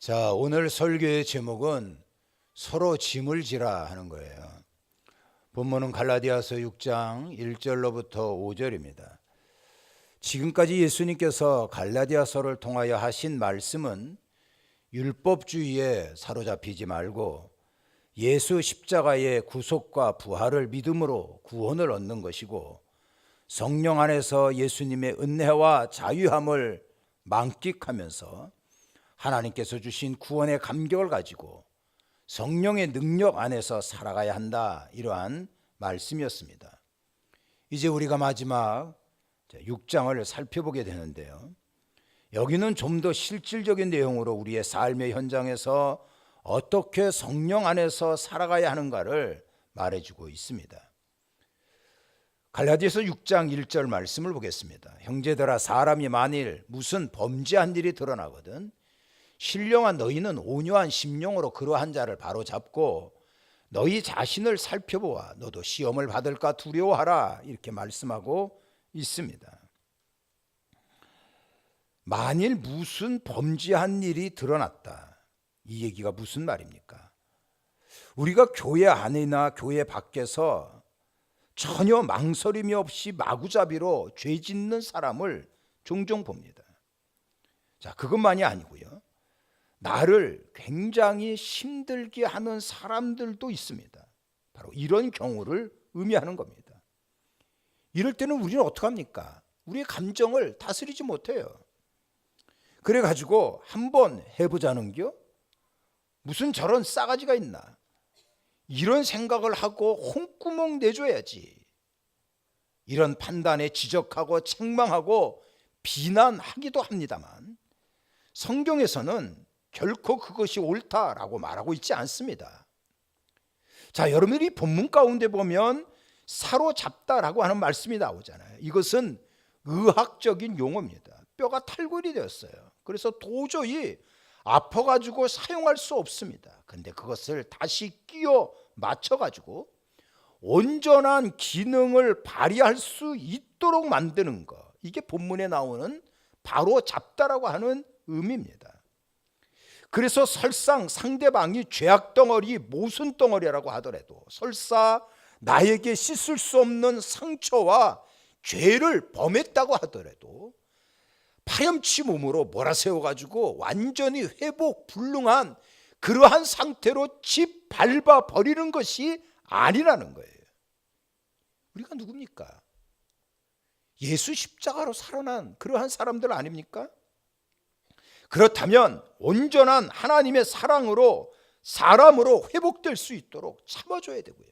자, 오늘 설교의 제목은 서로 짐을 지라 하는 거예요. 본문은 갈라디아서 6장 1절로부터 5절입니다. 지금까지 예수님께서 갈라디아서를 통하여 하신 말씀은 율법주의에 사로잡히지 말고 예수 십자가의 구속과 부활을 믿음으로 구원을 얻는 것이고, 성령 안에서 예수님의 은혜와 자유함을 만끽하면서 하나님께서 주신 구원의 감격을 가지고 성령의 능력 안에서 살아가야 한다, 이러한 말씀이었습니다. 이제 우리가 마지막 6장을 살펴보게 되는데요, 여기는 좀 더 실질적인 내용으로 우리의 삶의 현장에서 어떻게 성령 안에서 살아가야 하는가를 말해주고 있습니다. 갈라디아서 6장 1절 말씀을 보겠습니다. 형제들아, 사람이 만일 무슨 범죄한 일이 드러나거든 신령한 너희는 온유한 심령으로 그러한 자를 바로잡고 너희 자신을 살펴보아 너도 시험을 받을까 두려워하라, 이렇게 말씀하고 있습니다. 만일 무슨 범죄한 일이 드러났다, 이 얘기가 무슨 말입니까? 우리가 교회 안이나 교회 밖에서 전혀 망설임이 없이 마구잡이로 죄 짓는 사람을 종종 봅니다. 자, 그것만이 아니고요, 나를 굉장히 힘들게 하는 사람들도 있습니다. 바로 이런 경우를 의미하는 겁니다. 이럴 때는 우리는 어떡합니까? 우리의 감정을 다스리지 못해요. 그래가지고 한번 해보자는겨? 무슨 저런 싸가지가 있나? 이런 생각을 하고 홍구멍 내줘야지. 이런 판단에 지적하고 책망하고 비난하기도 합니다만, 성경에서는 결코 그것이 옳다라고 말하고 있지 않습니다. 자, 여러분들이 본문 가운데 보면 사로잡다라고 하는 말씀이 나오잖아요. 이것은 의학적인 용어입니다. 뼈가 탈골이 되었어요. 그래서 도저히 아파가지고 사용할 수 없습니다. 근데 그것을 다시 끼워 맞춰가지고 온전한 기능을 발휘할 수 있도록 만드는 것, 이게 본문에 나오는 바로 잡다라고 하는 의미입니다. 그래서 설상 상대방이 죄악덩어리, 모순덩어리라고 하더라도, 설사 나에게 씻을 수 없는 상처와 죄를 범했다고 하더라도 파렴치 몸으로 몰아세워가지고 완전히 회복 불능한 그러한 상태로 짓밟아 버리는 것이 아니라는 거예요. 우리가 누굽니까? 예수 십자가로 살아난 그러한 사람들 아닙니까? 그렇다면 온전한 하나님의 사랑으로 사람으로 회복될 수 있도록 참아줘야 되고요,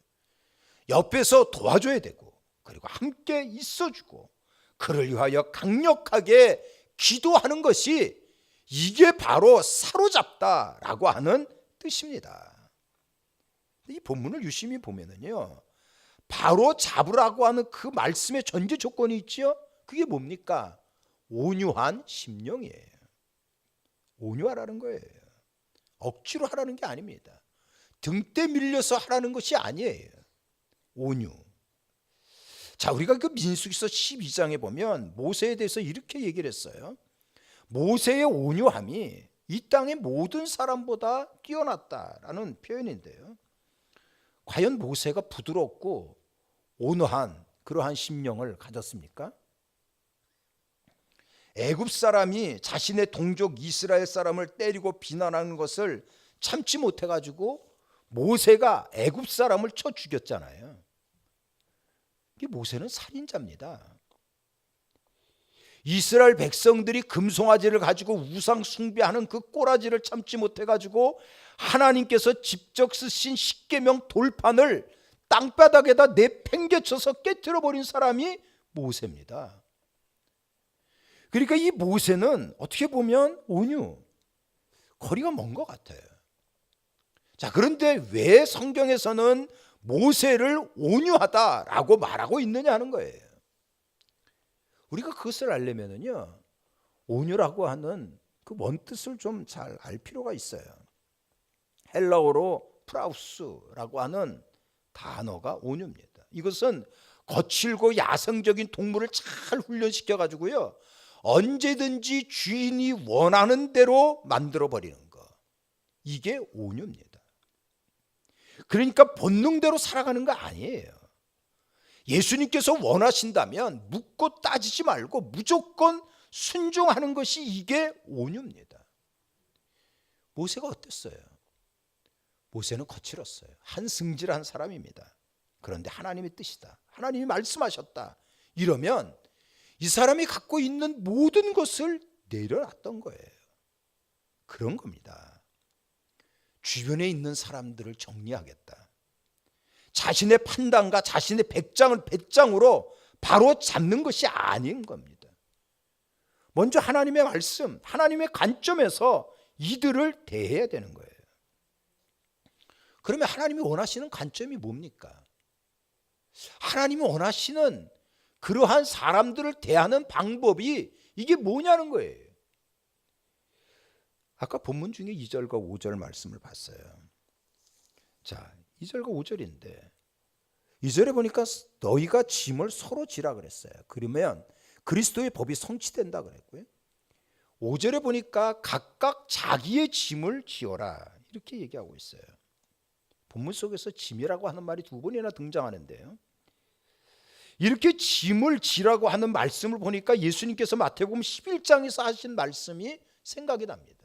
옆에서 도와줘야 되고, 그리고 함께 있어주고, 그를 위하여 강력하게 기도하는 것이, 이게 바로 사로잡다라고 하는 뜻입니다. 이 본문을 유심히 보면은요, 바로 잡으라고 하는 그 말씀의 전제 조건이 있죠. 그게 뭡니까? 온유한 심령이에요. 온유하라는 거예요. 억지로 하라는 게 아닙니다. 등대 밀려서 하라는 것이 아니에요. 온유. 자, 우리가 그 민수기서 12장에 보면 모세에 대해서 이렇게 얘기를 했어요. 모세의 온유함이 이 땅의 모든 사람보다 뛰어났다라는 표현인데요, 과연 모세가 부드럽고 온유한 그러한 심령을 가졌습니까? 애굽 사람이 자신의 동족 이스라엘 사람을 때리고 비난하는 것을 참지 못해가지고 모세가 애굽 사람을 쳐 죽였잖아요. 이 모세는 살인자입니다. 이스라엘 백성들이 금송아지를 가지고 우상 숭배하는 그 꼬라지를 참지 못해가지고 하나님께서 직접 쓰신 십계명 돌판을 땅바닥에다 내팽개쳐서 깨뜨려 버린 사람이 모세입니다. 그러니까 이 모세는 어떻게 보면 온유, 거리가 먼 것 같아요. 자, 그런데 왜 성경에서는 모세를 온유하다라고 말하고 있느냐 하는 거예요. 우리가 그것을 알려면은요, 온유라고 하는 그 원뜻을 좀 잘 알 필요가 있어요. 헬라어로 프라우스라고 하는 단어가 온유입니다. 이것은 거칠고 야성적인 동물을 잘 훈련시켜 가지고요, 언제든지 주인이 원하는 대로 만들어 버리는 거, 이게 온유입니다. 그러니까 본능대로 살아가는 거 아니에요. 예수님께서 원하신다면 묻고 따지지 말고 무조건 순종하는 것이 이게 온유입니다. 모세가 어땠어요? 모세는 거칠었어요. 한승질한 사람입니다. 그런데 하나님의 뜻이다, 하나님이 말씀하셨다 이러면 이 사람이 갖고 있는 모든 것을 내려놨던 거예요. 그런 겁니다. 주변에 있는 사람들을 정리하겠다, 자신의 판단과 자신의 배짱으로 바로 잡는 것이 아닌 겁니다. 먼저 하나님의 말씀, 하나님의 관점에서 이들을 대해야 되는 거예요. 그러면 하나님이 원하시는 관점이 뭡니까? 하나님이 원하시는 그러한 사람들을 대하는 방법이 이게 뭐냐는 거예요. 아까 본문 중에 2절과 5절 말씀을 봤어요. 자, 2절과 5절인데 2절에 보니까 너희가 짐을 서로 지라 그랬어요. 그러면 그리스도의 법이 성취된다 그랬고요. 5절에 보니까 각각 자기의 짐을 지어라 이렇게 얘기하고 있어요. 본문 속에서 짐이라고 하는 말이 2번이나 등장하는데요. 이렇게 짐을 지라고 하는 말씀을 보니까 예수님께서 마태복음 11장에서 하신 말씀이 생각이 납니다.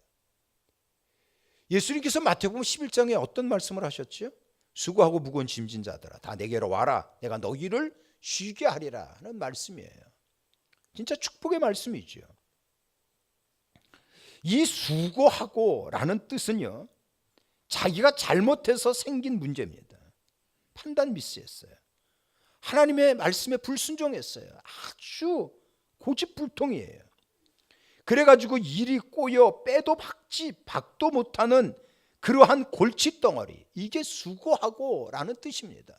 예수님께서 마태복음 11장에 어떤 말씀을 하셨죠? 수고하고 무거운 짐진 자들아 다 내게로 와라, 내가 너희를 쉬게 하리라 하는 말씀이에요. 진짜 축복의 말씀이죠. 이 수고하고 라는 뜻은요, 자기가 잘못해서 생긴 문제입니다. 판단 미스했어요. 하나님의 말씀에 불순종했어요. 아주 고집불통이에요. 그래가지고 일이 꼬여 빼도 박도 못하는 그러한 골칫덩어리, 이게 수고하고 라는 뜻입니다.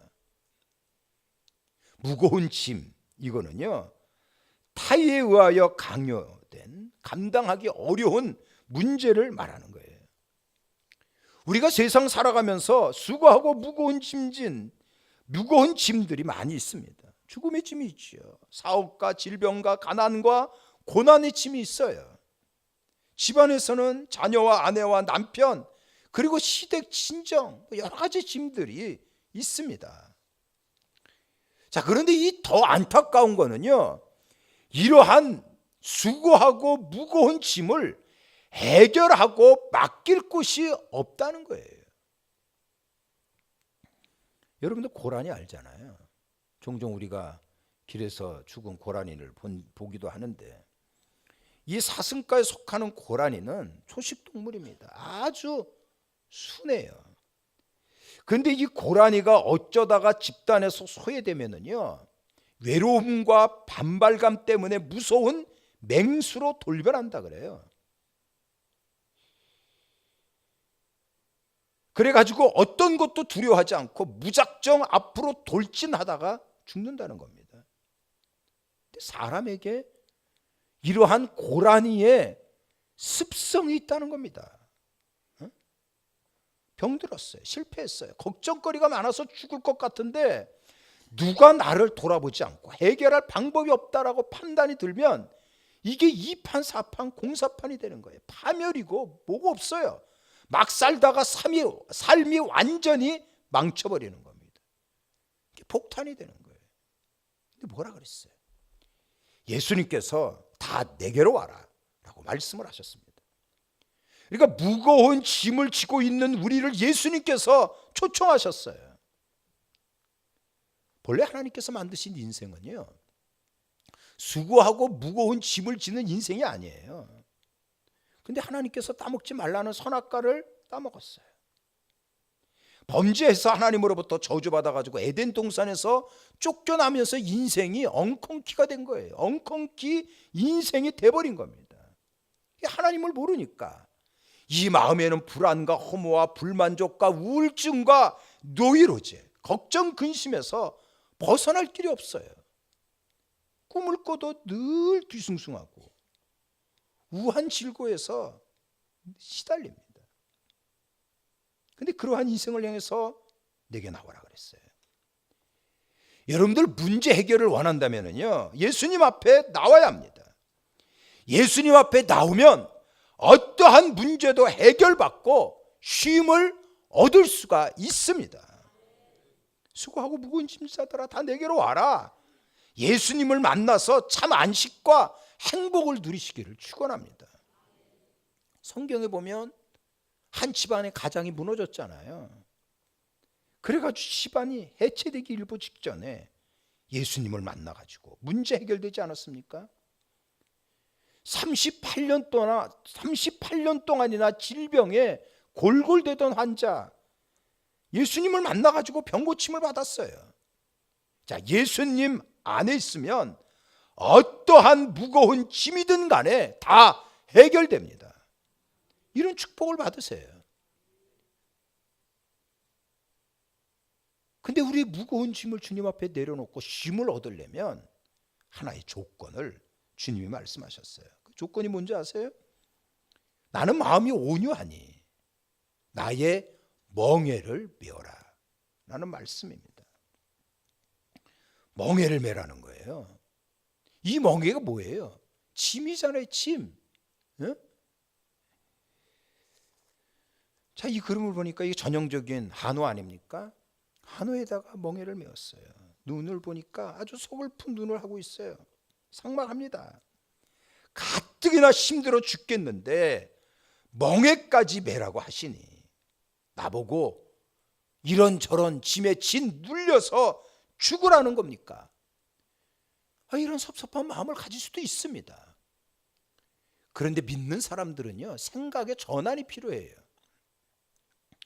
무거운 짐, 이거는요 타의에 의하여 강요된 감당하기 어려운 문제를 말하는 거예요. 우리가 세상 살아가면서 수고하고 무거운 짐들이 많이 있습니다. 죽음의 짐이 있죠. 사업과 질병과 가난과 고난의 짐이 있어요. 집안에서는 자녀와 아내와 남편, 그리고 시댁 친정, 여러 가지 짐들이 있습니다. 자, 그런데 이 더 안타까운 거는요, 이러한 수고하고 무거운 짐을 해결하고 맡길 곳이 없다는 거예요. 여러분들 고라니 알잖아요. 종종 우리가 길에서 죽은 고라니를 보기도 하는데, 이 사슴과에 속하는 고라니는 초식동물입니다. 아주 순해요. 그런데 이 고라니가 어쩌다가 집단에서 소외되면은요, 외로움과 반발감 때문에 무서운 맹수로 돌변한다 그래요. 그래가지고 어떤 것도 두려워하지 않고 무작정 앞으로 돌진하다가 죽는다는 겁니다. 근데 사람에게 이러한 고라니의 습성이 있다는 겁니다. 병들었어요. 실패했어요. 걱정거리가 많아서 죽을 것 같은데 누가 나를 돌아보지 않고 해결할 방법이 없다라고 판단이 들면 이게 2판, 4판, 공사판이 되는 거예요. 파멸이고 뭐가 없어요. 막 살다가 삶이 완전히 망쳐버리는 겁니다. 폭탄이 되는 거예요. 근데 뭐라 그랬어요? 예수님께서 다 내게로 와라 라고 말씀을 하셨습니다. 그러니까 무거운 짐을 지고 있는 우리를 예수님께서 초청하셨어요. 본래 하나님께서 만드신 인생은요, 수고하고 무거운 짐을 지는 인생이 아니에요. 근데 하나님께서 따먹지 말라는 선악과를 따먹었어요. 범죄해서 하나님으로부터 저주받아가지고 에덴 동산에서 쫓겨나면서 인생이 엉겅퀴가 된 거예요. 엉겅퀴 인생이 돼버린 겁니다. 하나님을 모르니까 이 마음에는 불안과 허무와 불만족과 우울증과 노이로제, 걱정, 근심에서 벗어날 길이 없어요. 꿈을 꿔도 늘 뒤숭숭하고 우한 질고에서 시달립니다. 근데 그러한 인생을 향해서 내게 나와라 그랬어요. 여러분들 문제 해결을 원한다면요, 예수님 앞에 나와야 합니다. 예수님 앞에 나오면 어떠한 문제도 해결받고 쉼을 얻을 수가 있습니다. 수고하고 무거운 짐자들아 다 내게로 와라. 예수님을 만나서 참 안식과 행복을 누리시기를 축원합니다. 성경에 보면 한 집안의 가장이 무너졌잖아요. 그래가지고 집안이 해체되기 일보 직전에 예수님을 만나가지고 문제 해결되지 않았습니까? 38년 동안이나 질병에 골골대던 환자, 예수님을 만나가지고 병고침을 받았어요. 자, 예수님 안에 있으면 어떠한 무거운 짐이든 간에 다 해결됩니다. 이런 축복을 받으세요. 근데 우리 무거운 짐을 주님 앞에 내려놓고 쉼을 얻으려면 하나의 조건을 주님이 말씀하셨어요. 그 조건이 뭔지 아세요? 나는 마음이 온유하니 나의 멍에를 메어라 라는 말씀입니다. 멍에를 메라는 거예요. 이 멍에가 뭐예요? 짐이잖아요. 짐. 네? 자, 이 그림을 보니까 이게 전형적인 한우 아닙니까? 한우에다가 멍에를 메었어요. 눈을 보니까 아주 서글픈 눈을 하고 있어요. 삭막합니다. 가뜩이나 힘들어 죽겠는데 멍에까지 메라고 하시니 나보고 이런저런 짐에 진 눌려서 죽으라는 겁니까? 이런 섭섭한 마음을 가질 수도 있습니다. 그런데 믿는 사람들은요, 생각의 전환이 필요해요.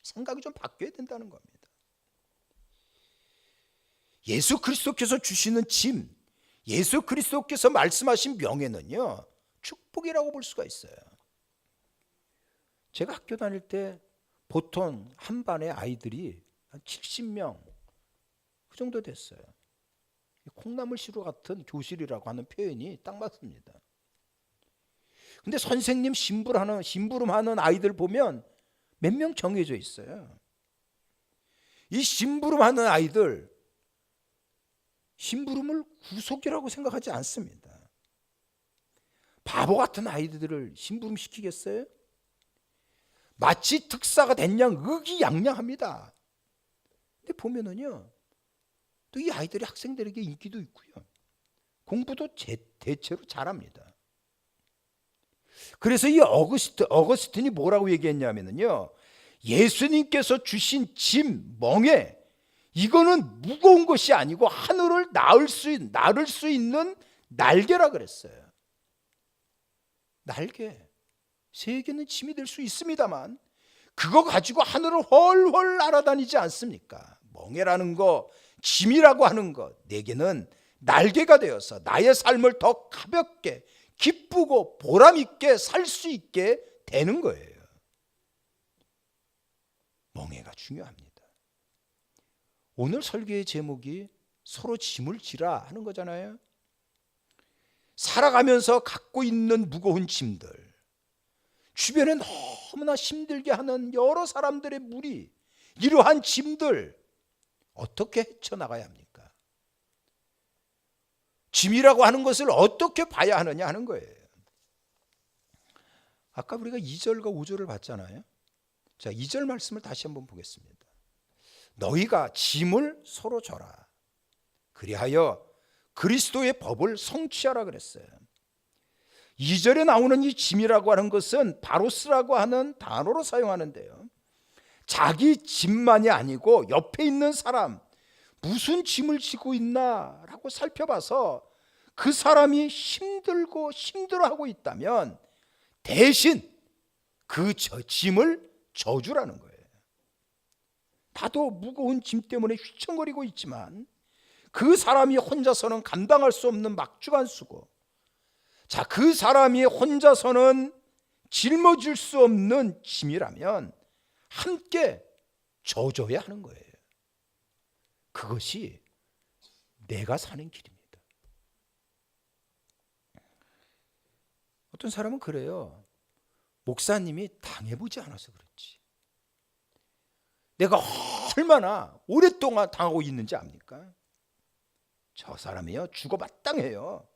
생각이 좀 바뀌어야 된다는 겁니다. 예수 그리스도께서 주시는 짐, 예수 그리스도께서 말씀하신 명예는요, 축복이라고 볼 수가 있어요. 제가 학교 다닐 때 보통 한 반의 아이들이 한 70명 그 정도 됐어요. 콩나물 시루 같은 교실이라고 하는 표현이 딱 맞습니다. 근데 선생님 심부름하는 아이들 보면 몇 명 정해져 있어요. 이 심부름하는 아이들 심부름을 구속이라고 생각하지 않습니다. 바보 같은 아이들을 심부름 시키겠어요? 마치 특사가 된 양 의기양양합니다. 근데 보면은요, 또 이 아이들이 학생들에게 인기도 있고요, 공부도 대체로 잘합니다. 그래서 이 어거스틴이 뭐라고 얘기했냐면요, 예수님께서 주신 짐, 멍에, 이거는 무거운 것이 아니고 하늘을 나를 수 있는 날개라 그랬어요. 날개. 세계는 짐이 될 수 있습니다만 그거 가지고 하늘을 훨훨 날아다니지 않습니까? 멍에라는 거, 짐이라고 하는 것, 내게는 날개가 되어서 나의 삶을 더 가볍게, 기쁘고 보람 있게 살 수 있게 되는 거예요. 멍에가 중요합니다. 오늘 설교의 제목이 서로 짐을 지라 하는 거잖아요. 살아가면서 갖고 있는 무거운 짐들, 주변에 너무나 힘들게 하는 여러 사람들의 무리, 이러한 짐들 어떻게 헤쳐나가야 합니까? 짐이라고 하는 것을 어떻게 봐야 하느냐 하는 거예요. 아까 우리가 2절과 5절을 봤잖아요. 자, 2절 말씀을 다시 한번 보겠습니다. 너희가 짐을 서로 져라. 그리하여 그리스도의 법을 성취하라 그랬어요. 2절에 나오는 이 짐이라고 하는 것은 바로스라고 하는 단어로 사용하는데요, 자기 짐만이 아니고 옆에 있는 사람 무슨 짐을 지고 있나 라고 살펴봐서 그 사람이 힘들고 힘들어하고 있다면 대신 그 짐을 져주라는 거예요. 나도 무거운 짐 때문에 휘청거리고 있지만 그 사람이 혼자서는 감당할 수 없는 막중한 수고, 자, 그 사람이 혼자서는 짊어질 수 없는 짐이라면 함께 져줘야 하는 거예요. 그것이 내가 사는 길입니다. 어떤 사람은 그래요. 목사님이 당해보지 않아서 그렇지. 내가 얼마나 오랫동안 당하고 있는지 압니까? 저 사람이요, 죽어마땅해요.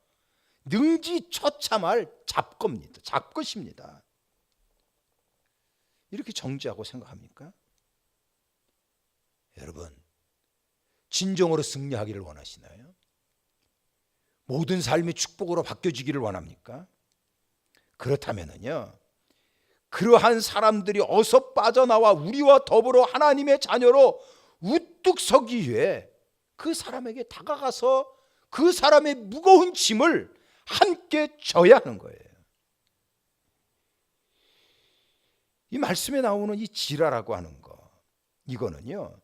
능지처참할 잡것입니다. 이렇게 정죄하고 생각합니까? 여러분, 진정으로 승리하기를 원하시나요? 모든 삶이 축복으로 바뀌어지기를 원합니까? 그렇다면요, 그러한 사람들이 어서 빠져나와 우리와 더불어 하나님의 자녀로 우뚝 서기 위해 그 사람에게 다가가서 그 사람의 무거운 짐을 함께 져야 하는 거예요. 이 말씀에 나오는 이 지라라고 하는 거, 이거는요,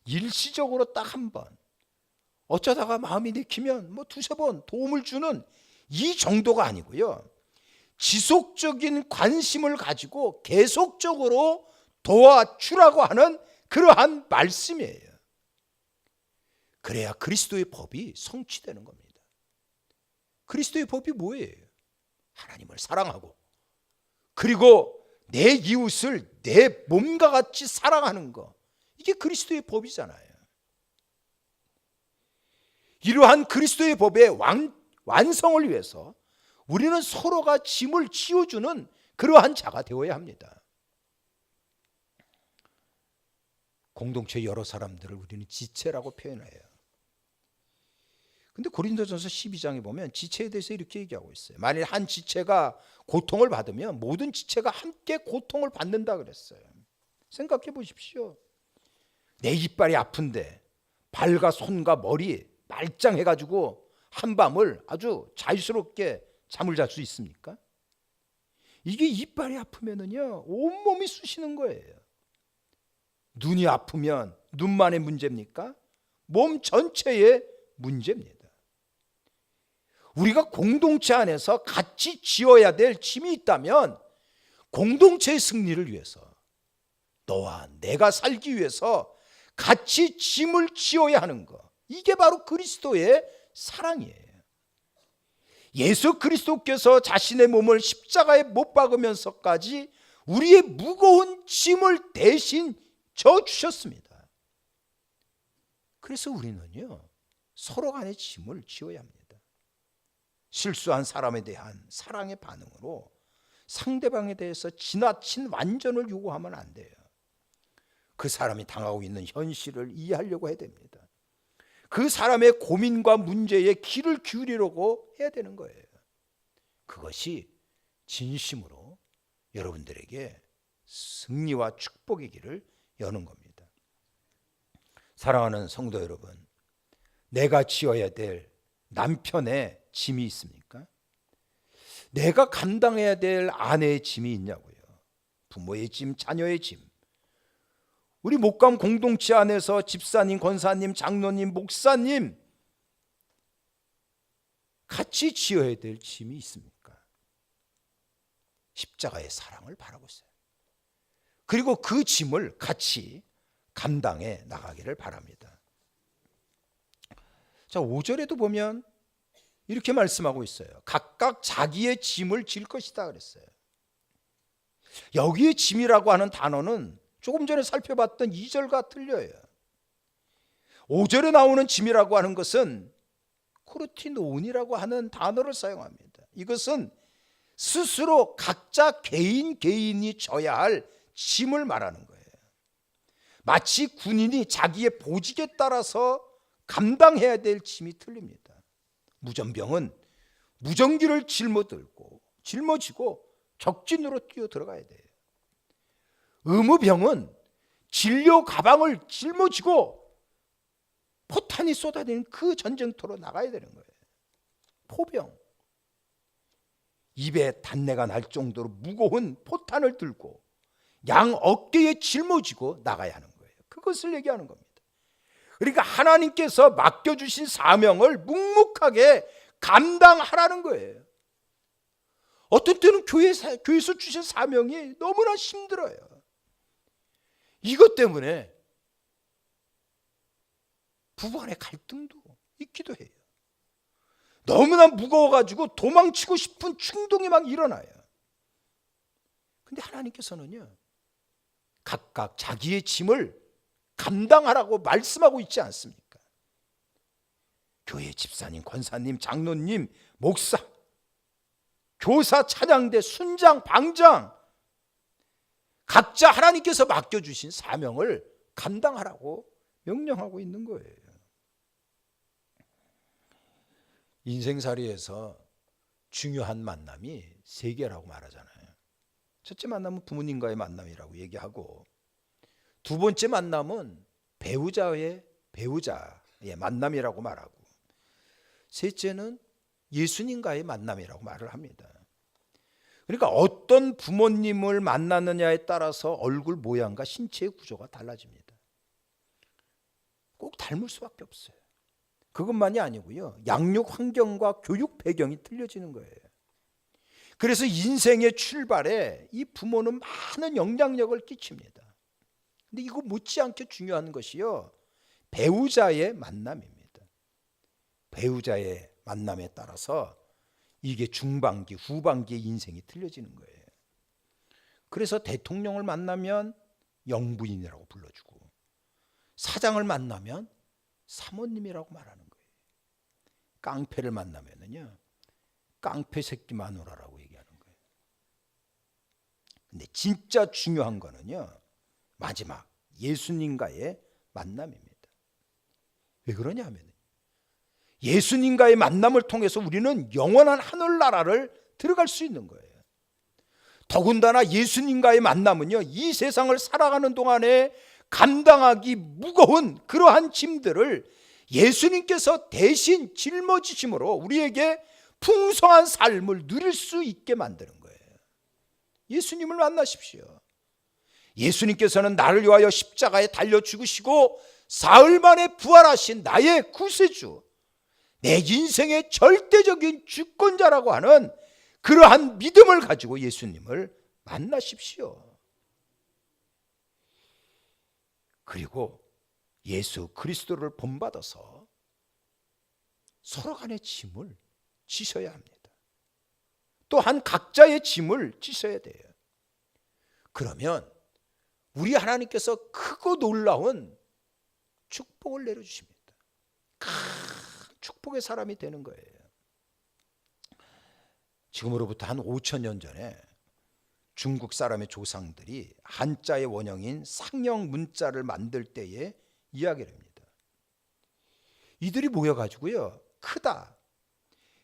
일시적으로 딱 한 번, 어쩌다가 마음이 내키면 뭐 두세 번 도움을 주는 이 정도가 아니고요, 지속적인 관심을 가지고 계속적으로 도와주라고 하는 그러한 말씀이에요. 그래야 그리스도의 법이 성취되는 겁니다. 그리스도의 법이 뭐예요? 하나님을 사랑하고, 그리고 내 이웃을 내 몸과 같이 사랑하는 거, 이게 그리스도의 법이잖아요. 이러한 그리스도의 법의 완성을 위해서 우리는 서로가 짐을 지어주는 그러한 자가 되어야 합니다. 공동체 여러 사람들을 우리는 지체라고 표현해요. 근데 고린도전서 12장에 보면 지체에 대해서 이렇게 얘기하고 있어요. 만일 한 지체가 고통을 받으면 모든 지체가 함께 고통을 받는다 그랬어요. 생각해 보십시오. 내 이빨이 아픈데 발과 손과 머리 말짱해가지고 한밤을 아주 자유스럽게 잠을 잘 수 있습니까? 이게 이빨이 아프면은요, 온몸이 쑤시는 거예요. 눈이 아프면 눈만의 문제입니까? 몸 전체의 문제입니다. 우리가 공동체 안에서 같이 지어야 될 짐이 있다면 공동체의 승리를 위해서, 너와 내가 살기 위해서 같이 짐을 지어야 하는 것, 이게 바로 그리스도의 사랑이에요. 예수 그리스도께서 자신의 몸을 십자가에 못 박으면서까지 우리의 무거운 짐을 대신 져주셨습니다. 그래서 우리는요, 서로 간의 짐을 지어야 합니다. 실수한 사람에 대한 사랑의 반응으로 상대방에 대해서 지나친 완전을 요구하면 안 돼요. 그 사람이 당하고 있는 현실을 이해하려고 해야 됩니다. 그 사람의 고민과 문제에 귀를 기울이려고 해야 되는 거예요. 그것이 진심으로 여러분들에게 승리와 축복의 길을 여는 겁니다. 사랑하는 성도 여러분, 내가 지어야 될 남편의 짐이 있습니까? 내가 감당해야 될 아내의 짐이 있냐고요. 부모의 짐, 자녀의 짐. 우리 목감 공동체 안에서 집사님, 권사님, 장로님, 목사님 같이 지어야 될 짐이 있습니까? 십자가의 사랑을 바라고 있어요. 그리고 그 짐을 같이 감당해 나가기를 바랍니다. 자, 5절에도 보면 이렇게 말씀하고 있어요. 각각 자기의 짐을 질 것이다 그랬어요. 여기에 짐이라고 하는 단어는 조금 전에 살펴봤던 2절과 틀려요. 5절에 나오는 짐이라고 하는 것은 코르티노온이라고 하는 단어를 사용합니다. 이것은 스스로 각자 개인이 져야 할 짐을 말하는 거예요. 마치 군인이 자기의 보직에 따라서 감당해야 될 짐이 틀립니다. 무전병은 무전기를 짊어지고 적진으로 뛰어 들어가야 돼요. 의무병은 진료 가방을 짊어지고 포탄이 쏟아지는 그 전쟁터로 나가야 되는 거예요. 포병, 입에 단내가 날 정도로 무거운 포탄을 들고 양 어깨에 짊어지고 나가야 하는 거예요. 그것을 얘기하는 겁니다. 그러니까 하나님께서 맡겨주신 사명을 묵묵하게 감당하라는 거예요. 어떤 때는 교회에서 주신 사명이 너무나 힘들어요. 이것 때문에 부부간의 갈등도 있기도 해요. 너무나 무거워가지고 도망치고 싶은 충동이 막 일어나요. 근데 하나님께서는요, 각각 자기의 짐을 감당하라고 말씀하고 있지 않습니까? 교회 집사님, 권사님, 장로님, 목사, 교사, 찬양대, 순장, 방장, 각자 하나님께서 맡겨주신 사명을 감당하라고 명령하고 있는 거예요. 인생살이에서 중요한 만남이 세 개라고 말하잖아요. 첫째 만남은 부모님과의 만남이라고 얘기하고, 두 번째 만남은 배우자의 만남이라고 말하고, 셋째는 예수님과의 만남이라고 말을 합니다. 그러니까 어떤 부모님을 만나느냐에 따라서 얼굴 모양과 신체의 구조가 달라집니다. 꼭 닮을 수밖에 없어요. 그것만이 아니고요, 양육 환경과 교육 배경이 틀려지는 거예요. 그래서 인생의 출발에 이 부모는 많은 영향력을 끼칩니다. 근데 이거 못지않게 중요한 것이요, 배우자의 만남입니다. 배우자의 만남에 따라서 이게 중반기, 후반기의 인생이 틀려지는 거예요. 그래서 대통령을 만나면 영부인이라고 불러주고, 사장을 만나면 사모님이라고 말하는 거예요. 깡패를 만나면은요, 깡패 새끼 마누라라고 얘기하는 거예요. 근데 진짜 중요한 거는요, 마지막 예수님과의 만남입니다. 왜 그러냐면, 예수님과의 만남을 통해서 우리는 영원한 하늘나라를 들어갈 수 있는 거예요. 더군다나 예수님과의 만남은요, 이 세상을 살아가는 동안에 감당하기 무거운 그러한 짐들을 예수님께서 대신 짊어지심으로 우리에게 풍성한 삶을 누릴 수 있게 만드는 거예요. 예수님을 만나십시오. 예수님께서는 나를 위하여 십자가에 달려 죽으시고 사흘 만에 부활하신 나의 구세주, 내 인생의 절대적인 주권자라고 하는 그러한 믿음을 가지고 예수님을 만나십시오. 그리고 예수 그리스도를 본받아서 서로 간의 짐을 지셔야 합니다. 또한 각자의 짐을 지셔야 돼요. 그러면 우리 하나님께서 크고 놀라운 축복을 내려주십니다. 큰 축복의 사람이 되는 거예요. 지금으로부터 한 5,000년 전에 중국 사람의 조상들이 한자의 원형인 상형 문자를 만들 때의 이야기를 합니다. 이들이 모여가지고요, 크다,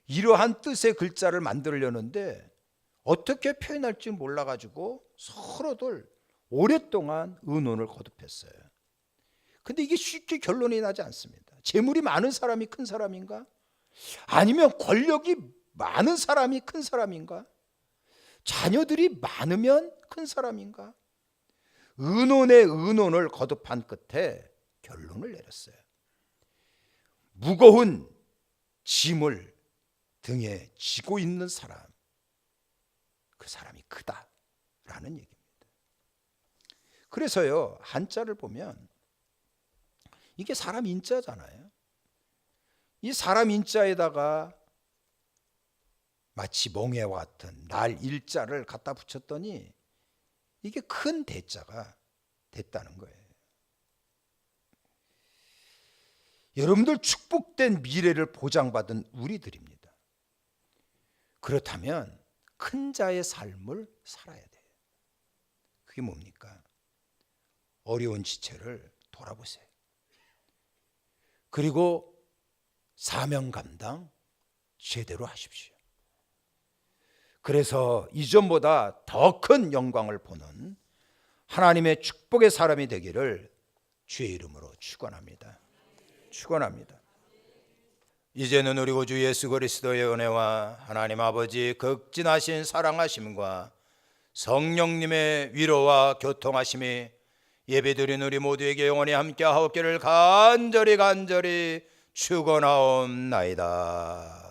이러한 뜻의 글자를 만들려는데 어떻게 표현할지 몰라가지고 서로들 오랫동안 의논을 거듭했어요. 근데 이게 쉽게 결론이 나지 않습니다. 재물이 많은 사람이 큰 사람인가? 아니면 권력이 많은 사람이 큰 사람인가? 자녀들이 많으면 큰 사람인가? 의논의 의논을 거듭한 끝에 결론을 내렸어요. 무거운 짐을 등에 지고 있는 사람, 그 사람이 크다라는 얘기입니다. 그래서요, 한자를 보면 이게 사람 인자잖아요. 이 사람 인자에다가 마치 멍해와 같은 날 일자를 갖다 붙였더니 이게 큰 대자가 됐다는 거예요. 여러분들 축복된 미래를 보장받은 우리들입니다. 그렇다면 큰 자의 삶을 살아야 돼요. 그게 뭡니까? 어려운 지체를 돌아보세요. 그리고 사명 감당 제대로 하십시오. 그래서 이전보다 더 큰 영광을 보는 하나님의 축복의 사람이 되기를 주의 이름으로 축원합니다. 축원합니다. 이제는 우리 구주 예수 그리스도의 은혜와 하나님 아버지 극진하신 사랑하심과 성령님의 위로와 교통하심이 예배드린 우리 모두에게 영원히 함께하옵기를 간절히 축원하옵나이다.